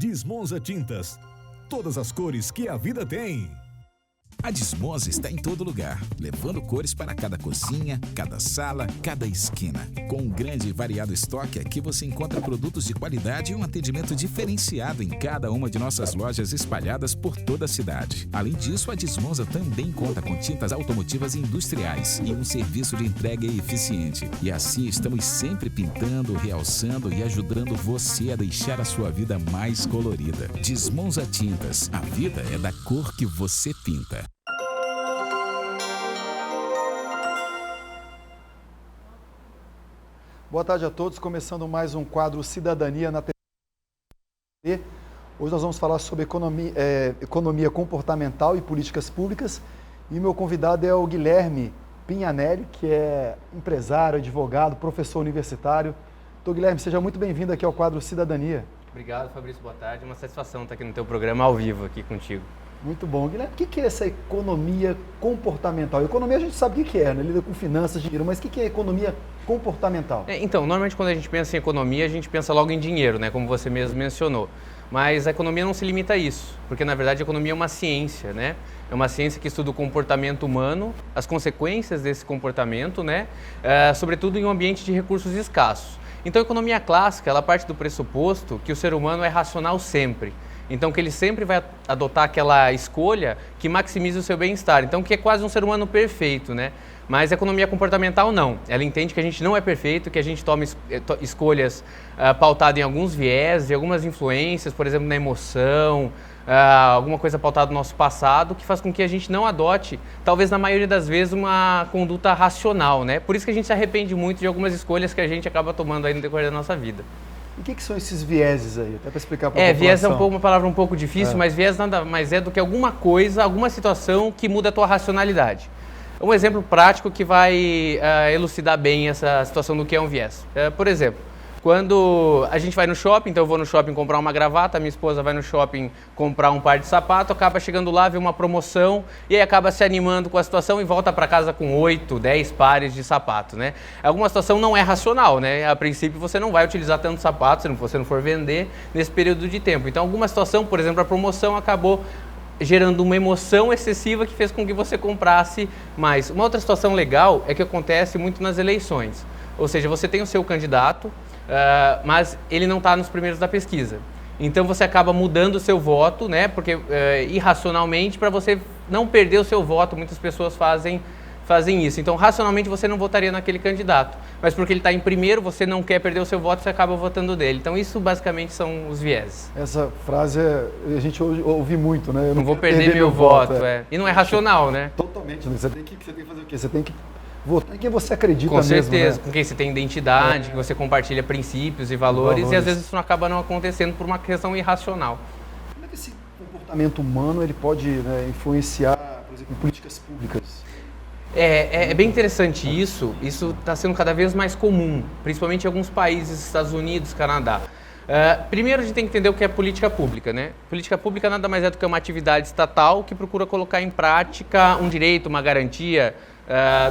Desmonza Tintas. Todas as cores que a vida tem. A Desmonza está em todo lugar, levando cores para cada cozinha, cada sala, cada esquina. Com um grande e variado estoque, aqui você encontra produtos de qualidade e um atendimento diferenciado em cada uma de nossas lojas espalhadas por toda a cidade. Além disso, a Desmonza também conta com tintas automotivas e industriais e um serviço de entrega eficiente. E assim estamos sempre pintando, realçando e ajudando você a deixar a sua vida mais colorida. Desmonza Tintas. A vida é da cor que você pinta. Boa tarde a todos, começando mais um quadro Cidadania na TV. Hoje nós vamos falar sobre economia comportamental e políticas públicas. E meu convidado é o Guilherme Pinhanelli, que é empresário, advogado, professor universitário. Então, Guilherme, seja muito bem-vindo aqui ao quadro Cidadania. Obrigado, Fabrício, boa tarde. É uma satisfação estar aqui no teu programa ao vivo aqui contigo. Muito bom. Guilherme, o que é essa economia comportamental? Economia a gente sabe o que é, né? Lida com finanças, dinheiro, mas o que é economia comportamental? Então, normalmente quando a gente pensa em economia, a gente pensa logo em dinheiro, né? Como você mesmo mencionou. Mas a economia não se limita a isso, porque na verdade a economia é uma ciência, né? É uma ciência que estuda o comportamento humano, as consequências desse comportamento, né? Sobretudo em um ambiente de recursos escassos. Então a economia clássica, ela parte do pressuposto que o ser humano é racional sempre. Então, que ele sempre vai adotar aquela escolha que maximiza o seu bem-estar. Então, que é quase um ser humano perfeito, né? Mas a economia comportamental não. Ela entende que a gente não é perfeito, que a gente toma escolhas pautadas em alguns viés, em algumas influências, por exemplo, na emoção, alguma coisa pautada no nosso passado, que faz com que a gente não adote, talvez na maioria das vezes, uma conduta racional, né? Por isso que a gente se arrepende muito de algumas escolhas que a gente acaba tomando aí no decorrer da nossa vida. E o que são esses vieses aí? Até para explicar para a população. Viés é uma palavra um pouco difícil, mas viés nada mais é do que alguma coisa, alguma situação que muda a tua racionalidade. Um exemplo prático que vai elucidar bem essa situação do que é um viés. Por exemplo, quando a gente vai no shopping, então eu vou no shopping comprar uma gravata, minha esposa vai no shopping comprar um par de sapato, acaba chegando lá, vê uma promoção e aí acaba se animando com a situação e volta para casa com 8, 10 pares de sapato, né? Alguma situação não é racional, né? A princípio você não vai utilizar tanto sapato se você não for vender nesse período de tempo. Então alguma situação, por exemplo, a promoção acabou gerando uma emoção excessiva que fez com que você comprasse mais. Uma outra situação legal é que acontece muito nas eleições, ou seja, você tem o seu candidato, mas ele não está nos primeiros da pesquisa. Então você acaba mudando o seu voto, né? Porque irracionalmente, para você não perder o seu voto, muitas pessoas fazem isso. Então, racionalmente, você não votaria naquele candidato. Mas porque ele está em primeiro, você não quer perder o seu voto, você acaba votando dele. Então, isso basicamente são os vieses. Essa frase a gente ouve muito, né? Eu não vou perder meu voto. E não é racional, né? Totalmente. Você tem que fazer o quê? Você tem que votar em quem você acredita mesmo. Com certeza, né? Com quem você tem identidade, que você compartilha princípios e valores, e às vezes isso acaba não acontecendo por uma questão irracional. Como é que esse comportamento humano ele pode, né, influenciar, por exemplo, em políticas públicas? É bem interessante isso está sendo cada vez mais comum, principalmente em alguns países, Estados Unidos, Canadá. Primeiro a gente tem que entender o que é política pública, né? Política pública nada mais é do que uma atividade estatal que procura colocar em prática um direito, uma garantia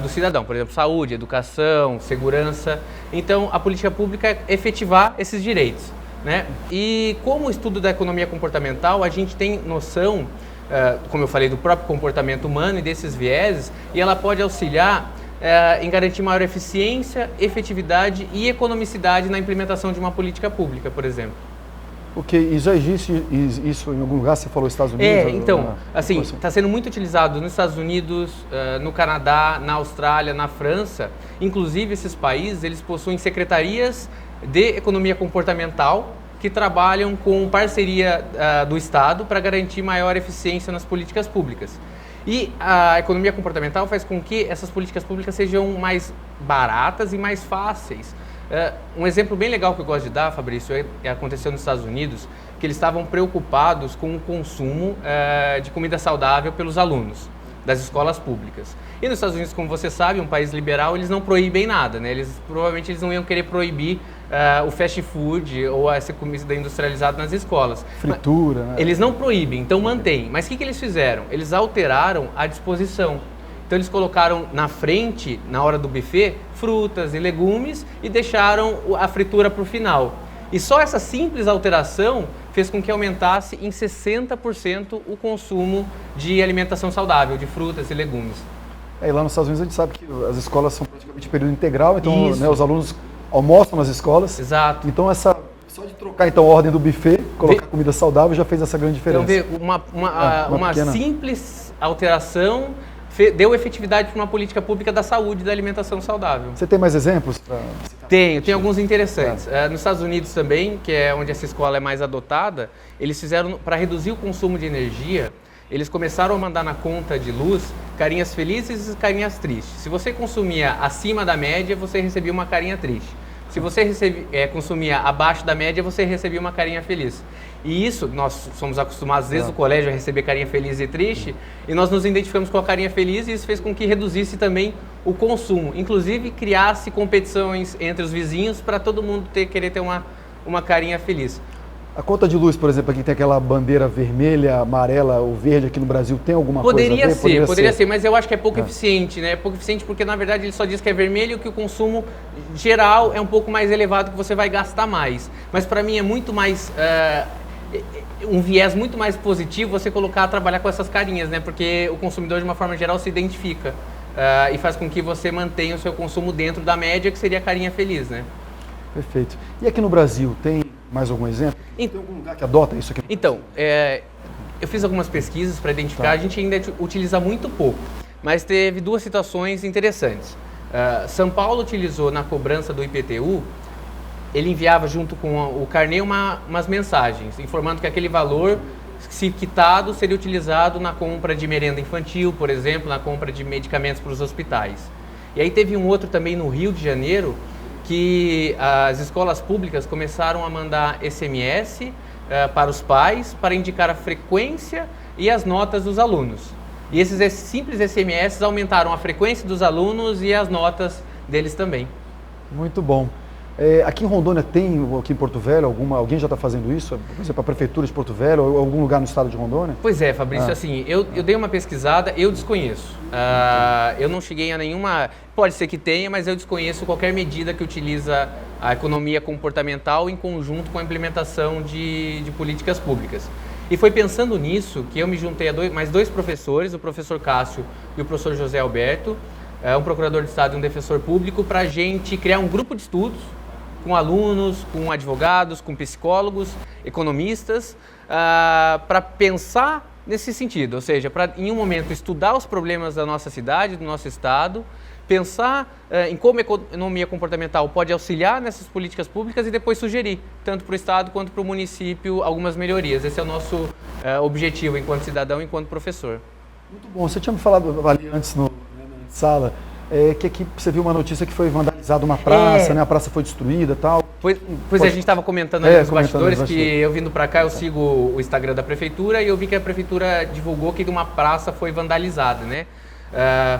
do cidadão, por exemplo, saúde, educação, segurança. Então a política pública é efetivar esses direitos, né? E como o estudo da economia comportamental, a gente tem noção, como eu falei, do próprio comportamento humano e desses vieses, e ela pode auxiliar em garantir maior eficiência, efetividade e economicidade na implementação de uma política pública, por exemplo. Ok, e já existe isso em algum lugar? Você falou Estados Unidos? Então, assim, está sendo muito utilizado nos Estados Unidos, no Canadá, na Austrália, na França. Inclusive, esses países, eles possuem secretarias de economia comportamental que trabalham com parceria do Estado para garantir maior eficiência nas políticas públicas. E a economia comportamental faz com que essas políticas públicas sejam mais baratas e mais fáceis. Um exemplo bem legal que eu gosto de dar, Fabrício, aconteceu nos Estados Unidos, que eles estavam preocupados com o consumo de comida saudável pelos alunos das escolas públicas. E nos Estados Unidos, como você sabe, um país liberal, eles não proíbem nada, né? Provavelmente eles não iam querer proibir o fast food ou essa comida industrializada nas escolas. Fritura, né? Eles não proíbem, então mantém. Mas o que eles fizeram? Eles alteraram a disposição. Então eles colocaram na frente, na hora do buffet, frutas e legumes e deixaram a fritura para o final. E só essa simples alteração fez com que aumentasse em 60% o consumo de alimentação saudável, de frutas e legumes. E lá nos Estados Unidos a gente sabe que as escolas são praticamente período integral, então né, os alunos almoçam nas escolas. Exato. Então só de trocar então a ordem do buffet, colocar comida saudável já fez essa grande diferença. Então uma simples alteração deu efetividade para uma política pública da saúde e da alimentação saudável. Você tem mais exemplos? Tem alguns interessantes. Nos Estados Unidos também, que é onde essa escola é mais adotada, eles fizeram, para reduzir o consumo de energia, eles começaram a mandar na conta de luz carinhas felizes e carinhas tristes. Se você consumia acima da média, você recebia uma carinha triste. Se você consumia abaixo da média, você recebia uma carinha feliz. E isso, nós somos acostumados desde o colégio a receber carinha feliz e triste, e nós nos identificamos com a carinha feliz e isso fez com que reduzisse também o consumo. Inclusive, criasse competições entre os vizinhos para todo mundo querer ter uma carinha feliz. A conta de luz, por exemplo, aqui tem aquela bandeira vermelha, amarela ou verde aqui no Brasil, tem alguma coisa a ver? Poderia ser, mas eu acho que é pouco eficiente, né? É pouco eficiente porque, na verdade, ele só diz que é vermelho e que o consumo geral é um pouco mais elevado, que você vai gastar mais. Mas, para mim, é muito mais... um viés muito mais positivo você trabalhar com essas carinhas, né? Porque o consumidor, de uma forma geral, se identifica e faz com que você mantenha o seu consumo dentro da média, que seria a carinha feliz, né? Perfeito. E aqui no Brasil, tem mais algum exemplo? Tem algum lugar que adota isso aqui? Então, eu fiz algumas pesquisas para identificar, a gente ainda utiliza muito pouco, mas teve duas situações interessantes. São Paulo utilizou na cobrança do IPTU, ele enviava junto com o carnê umas mensagens, informando que aquele valor, se quitado, seria utilizado na compra de merenda infantil, por exemplo, na compra de medicamentos para os hospitais. E aí teve um outro também no Rio de Janeiro, que as escolas públicas começaram a mandar SMS para os pais para indicar a frequência e as notas dos alunos. E esses simples SMS aumentaram a frequência dos alunos e as notas deles também. Muito bom. Aqui em Rondônia tem, aqui em Porto Velho, alguém já está fazendo isso? Por exemplo, a Prefeitura de Porto Velho ou algum lugar no estado de Rondônia? Pois é, Fabrício, assim, eu dei uma pesquisada, eu desconheço. Eu não cheguei a nenhuma... Pode ser que tenha, mas eu desconheço qualquer medida que utiliza a economia comportamental em conjunto com a implementação de políticas públicas. E foi pensando nisso que eu me juntei a mais dois professores, o professor Cássio e o professor José Alberto, um procurador de Estado e um defensor público, para a gente criar um grupo de estudos com alunos, com advogados, com psicólogos, economistas, para pensar nesse sentido, ou seja, para em um momento estudar os problemas da nossa cidade, do nosso estado, pensar em como a economia comportamental pode auxiliar nessas políticas públicas e depois sugerir, tanto para o estado quanto para o município, algumas melhorias. Esse é o nosso objetivo enquanto cidadão, enquanto professor. Muito bom. Você tinha me falado ali antes na sala, que aqui você viu uma notícia que foi vandalizada uma praça, né? A praça foi destruída e tal. Pois a gente estava comentando ali nos bastidores que eu vindo para cá, eu sigo o Instagram da Prefeitura e eu vi que a Prefeitura divulgou que uma praça foi vandalizada, né?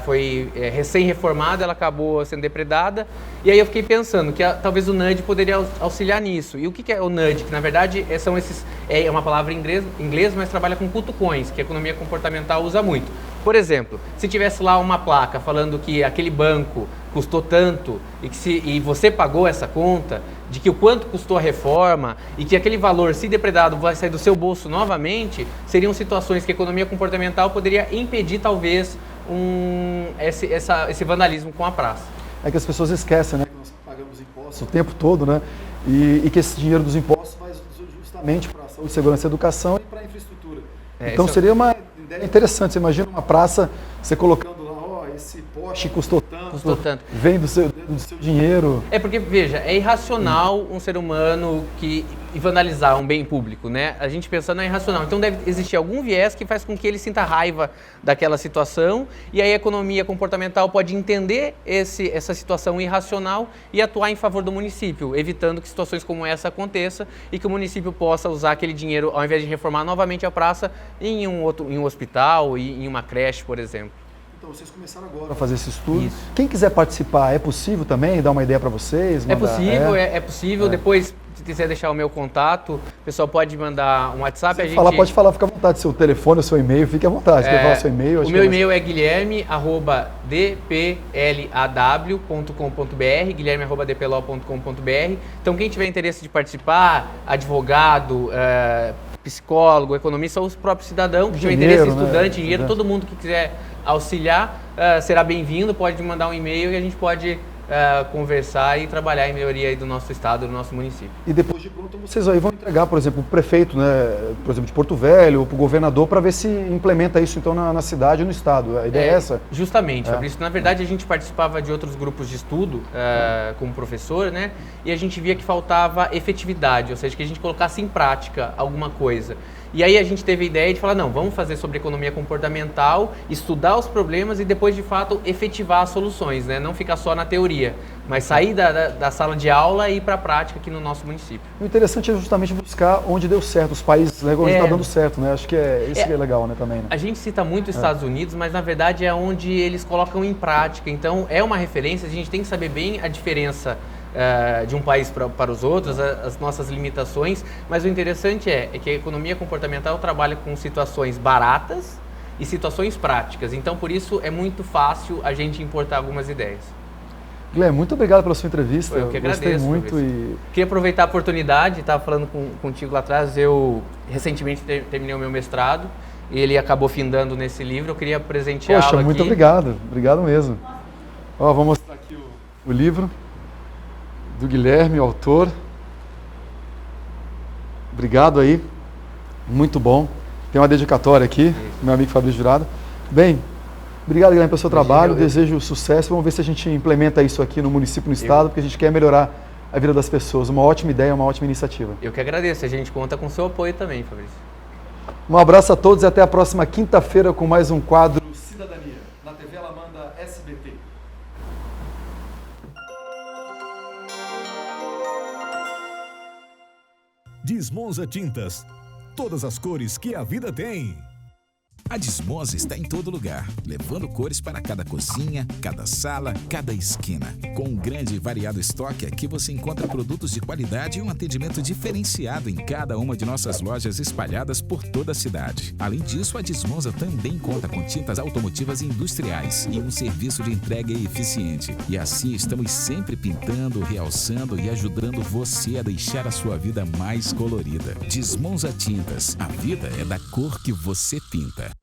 Foi recém-reformada, ela acabou sendo depredada. E aí eu fiquei pensando que talvez o NUD poderia auxiliar nisso. E o que é o NUD? Que na verdade são é uma palavra em inglês, mas trabalha com cutucões, que a economia comportamental usa muito. Por exemplo, se tivesse lá uma placa falando que aquele banco custou tanto e você pagou essa conta, de que o quanto custou a reforma e que aquele valor, se depredado, vai sair do seu bolso novamente, seriam situações que a economia comportamental poderia impedir talvez esse vandalismo com a praça. É que as pessoas esquecem, né, que nós pagamos impostos o tempo todo, né, e que esse dinheiro dos impostos vai justamente para a saúde, segurança e educação e para a infraestrutura. Então seria uma ideia interessante. Você imagina uma praça, você colocando lá, esse poste custou tanto, vem do seu dinheiro. É porque, veja, é irracional um ser humano vandalizar um bem público, né? A gente pensando é irracional. Então deve existir algum viés que faz com que ele sinta raiva daquela situação e aí a economia comportamental pode entender essa situação irracional e atuar em favor do município, evitando que situações como essa aconteçam e que o município possa usar aquele dinheiro, ao invés de reformar novamente a praça, em um hospital e em uma creche, por exemplo. Então, vocês começaram agora a fazer esse estudo. Isso. Quem quiser participar, é possível também? Dar uma ideia para vocês? É possível, é possível. Depois, se quiser deixar o meu contato, o pessoal pode mandar um WhatsApp. Pode falar, fica à vontade. Seu telefone, o seu e-mail, fique à vontade. Quer falar seu e-mail? O meu e-mail é guilherme@dplaw.com.br, guilherme@dplaw.com.br. Então, quem tiver interesse de participar, advogado, psicólogo, economista ou os próprios cidadãos que tiver interesse, estudante, engenheiro, todo mundo que quiser auxiliar, será bem-vindo, pode mandar um e-mail e a gente pode conversar e trabalhar em melhoria aí do nosso estado, do nosso município. E depois de pronto vocês aí vão entregar, por exemplo, o prefeito, né, por exemplo, de Porto Velho, ou para o governador, para ver se implementa isso então na cidade ou no estado. A ideia é essa? Justamente, Fabrício. Na verdade, a gente participava de outros grupos de estudo como professor, né? E a gente via que faltava efetividade, ou seja, que a gente colocasse em prática alguma coisa. E aí a gente teve a ideia de falar, não, vamos fazer sobre economia comportamental, estudar os problemas e depois, de fato, efetivar as soluções, né? Não ficar só na teoria, mas sair da sala de aula e ir para a prática aqui no nosso município. O interessante é justamente buscar onde deu certo, os países, né, onde está dando certo, né? Acho que isso que é legal, né, também. Né? A gente cita muito os Estados Unidos, mas na verdade é onde eles colocam em prática. Então é uma referência, a gente tem que saber bem a diferença de um país para os outros, as nossas limitações, mas o interessante é que a economia comportamental trabalha com situações baratas e situações práticas, então por isso é muito fácil a gente importar algumas ideias. Guilherme, muito obrigado pela sua entrevista. Eu que agradeço. Gostei muito e... Queria aproveitar a oportunidade, estava falando contigo lá atrás, eu recentemente terminei o meu mestrado e ele acabou findando nesse livro, eu queria presenteá-lo aqui. Poxa, muito obrigado mesmo. Ó, vou mostrar aqui o livro do Guilherme, o autor. Obrigado aí, muito bom. Tem uma dedicatória aqui, do meu amigo Fabrício Jurado. Bem, obrigado, Guilherme, pelo seu trabalho, desejo sucesso. Vamos ver se a gente implementa isso aqui no município, no estado, porque a gente quer melhorar a vida das pessoas. Uma ótima ideia, uma ótima iniciativa. Eu que agradeço, a gente conta com o seu apoio também, Fabrício. Um abraço a todos e até a próxima quinta-feira com mais um quadro Cidadania, na TV Alamanda SBT. Desmonza Tintas. Todas as cores que a vida tem. A Desmonza está em todo lugar, levando cores para cada cozinha, cada sala, cada esquina. Com um grande e variado estoque, aqui você encontra produtos de qualidade e um atendimento diferenciado em cada uma de nossas lojas espalhadas por toda a cidade. Além disso, a Desmonza também conta com tintas automotivas e industriais e um serviço de entrega eficiente. E assim estamos sempre pintando, realçando e ajudando você a deixar a sua vida mais colorida. Desmonza Tintas. A vida é da cor que você pinta.